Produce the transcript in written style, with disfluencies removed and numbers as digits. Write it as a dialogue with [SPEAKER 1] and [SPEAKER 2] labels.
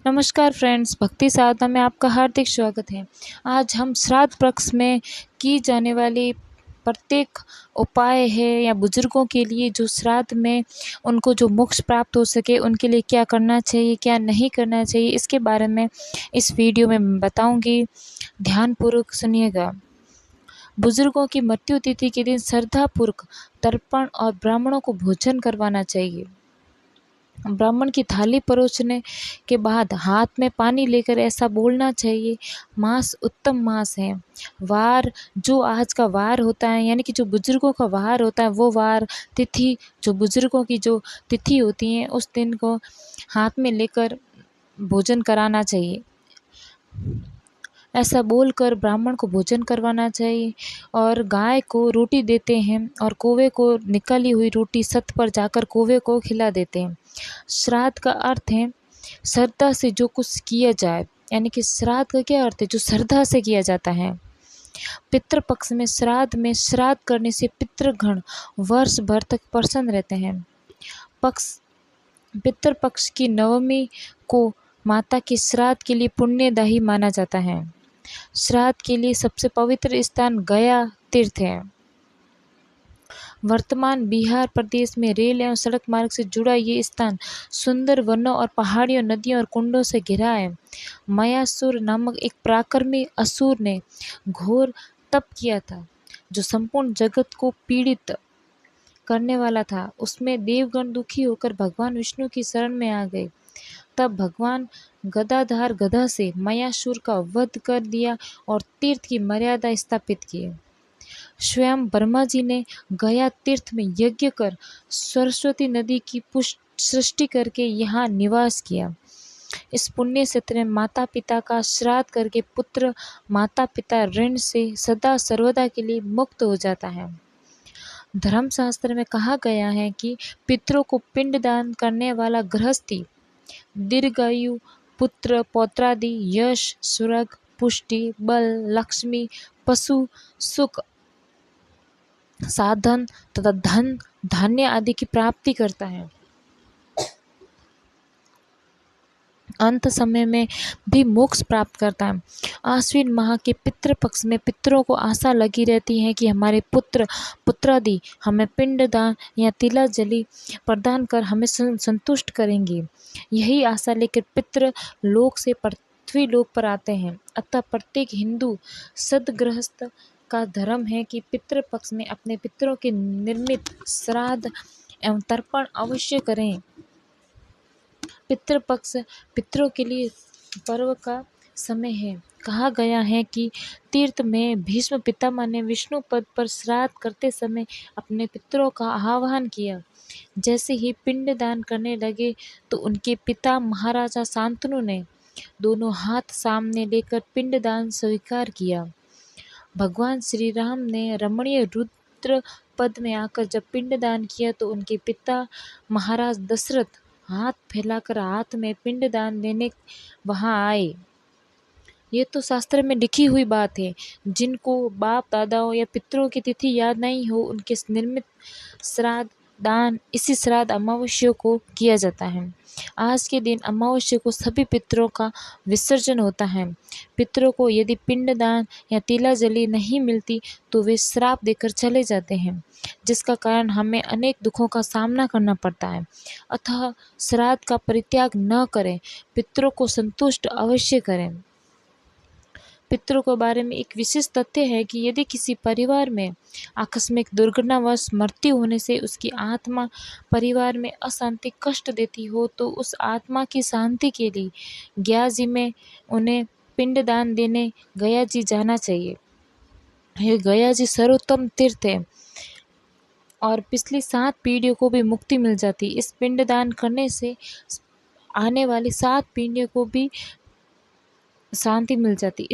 [SPEAKER 1] नमस्कार फ्रेंड्स, भक्ति साधना में आपका हार्दिक स्वागत है। आज हम श्राद्ध पक्ष में की जाने वाली प्रत्येक उपाय है या बुजुर्गों के लिए जो श्राद्ध में उनको जो मोक्ष प्राप्त हो सके उनके लिए क्या करना चाहिए, क्या नहीं करना चाहिए, इसके बारे में इस वीडियो में मैं बताऊंगी। ध्यानपूर्वक सुनिएगा। बुजुर्गों की मृत्यु तिथि के दिन श्रद्धापूर्वक तर्पण और ब्राह्मणों को भोजन करवाना चाहिए। ब्राह्मण की थाली परोसने के बाद हाथ में पानी लेकर ऐसा बोलना चाहिए, मास उत्तम मास है। वार, जो आज का वार होता है यानी कि जो बुजुर्गों का वार होता है वो वार तिथि, जो बुजुर्गों की जो तिथि होती है उस दिन को हाथ में लेकर भोजन कराना चाहिए। ऐसा बोलकर ब्राह्मण को भोजन करवाना चाहिए। और गाय को रोटी देते हैं और कौवे को निकाली हुई रोटी सत पर जाकर कौवे को खिला देते हैं। श्राद्ध का अर्थ है श्रद्धा से जो कुछ किया जाए, यानी कि श्राद्ध का क्या अर्थ है, जो श्रद्धा से किया जाता है। पितृपक्ष में श्राद्ध करने से पितृगण वर्ष भर तक प्रसन्न रहते हैं। पितृपक्ष की नवमी को माता के श्राद्ध के लिए पुण्यदायी माना जाता है। श्राद्ध के लिए सबसे पवित्र स्थान गया तीर्थ है। वर्तमान बिहार प्रदेश में रेल एवं सड़क मार्ग से जुड़ा ये स्थान सुंदर वनों और पहाड़ियों, नदियों और कुंडों से घिरा है। मयासुर नामक एक पराक्रमी असुर ने घोर तप किया था जो संपूर्ण जगत को पीड़ित करने वाला था। उसमें देवगण दुखी होकर भगवान विष्णु की शरण में आ गए। तब भगवान गदाधार गदा से मयासुर का वध कर दिया और तीर्थ की मर्यादा स्थापित की। स्वयं ब्रह्मा जी ने गया तीर्थ में यज्ञ कर सरस्वती नदी की सृष्टि करके यहाँ निवास किया। इस पुण्य क्षेत्र में माता पिता का श्राद्ध करके पुत्र माता पिता ऋण से सदा सर्वदा के लिए मुक्त हो जाता है। धर्मशास्त्र में कहा गया है कि पितरों को पिंडदान करने वाला गृहस्थी दीर्घायु, पुत्र पौत्रादि, यश, स्वर्ग, पुष्टि, बल, लक्ष्मी, पशु, सुख, साधन तथा धन धान्य आदि की प्राप्ति करता है। अंत समय में भी मोक्ष प्राप्त करता है। आश्विन माह के पितृपक्ष में पितरों को आशा लगी रहती है कि हमारे पुत्र पुत्रादि हमें पिंडदान या तिलांजलि प्रदान कर हमें संतुष्ट करेंगे। यही आशा लेकर पितृ लोक से पृथ्वी लोक पर आते हैं। अतः प्रत्येक हिंदू सद्गृहस्थ का धर्म है कि पितृपक्ष में अपने पितरों के निर्मित श्राद्ध एवं तर्पण अवश्य करें। पितृपक्ष पितरों के लिए पर्व का समय है। कहा गया है कि तीर्थ में भीष्म पितामह ने विष्णु पद पर श्राद्ध करते समय अपने पितरों का आह्वान किया। जैसे ही पिंडदान करने लगे तो उनके पिता महाराजा शांतनु ने दोनों हाथ सामने लेकर पिंडदान स्वीकार किया। भगवान श्री राम ने रमणीय रुद्र पद में आकर जब पिंडदान किया तो उनके पिता महाराज दशरथ हाथ फैलाकर हाथ में पिंडदान लेने वहां आए। ये तो शास्त्र में लिखी हुई बात है। जिनको बाप दादाओं या पितरों की तिथि याद नहीं हो उनके निर्मित श्राद्ध दान इसी श्राद्ध अमावस्या को किया जाता है। आज के दिन अमावस्या को सभी पितरों का विसर्जन होता है। पितरों को यदि पिंडदान या तिलांजलि नहीं मिलती तो वे श्राप देकर चले जाते हैं, जिसका कारण हमें अनेक दुखों का सामना करना पड़ता है। अतः श्राद्ध का परित्याग न करें, पितरों को संतुष्ट अवश्य करें। पितरों के बारे में एक विशेष तथ्य है कि यदि किसी परिवार में आकस्मिक दुर्घटनावश मृत्यु होने से उसकी आत्मा परिवार में अशांति कष्ट देती हो तो उस आत्मा की शांति के लिए गया जी में उन्हें पिंडदान देने गया जी जाना चाहिए। यह गया जी सर्वोत्तम तीर्थ है और पिछली 7 पीढ़ियों को भी मुक्ति मिल जाती। इस पिंडदान करने से आने वाली 7 पीढ़ियों को भी शांति मिल जाती।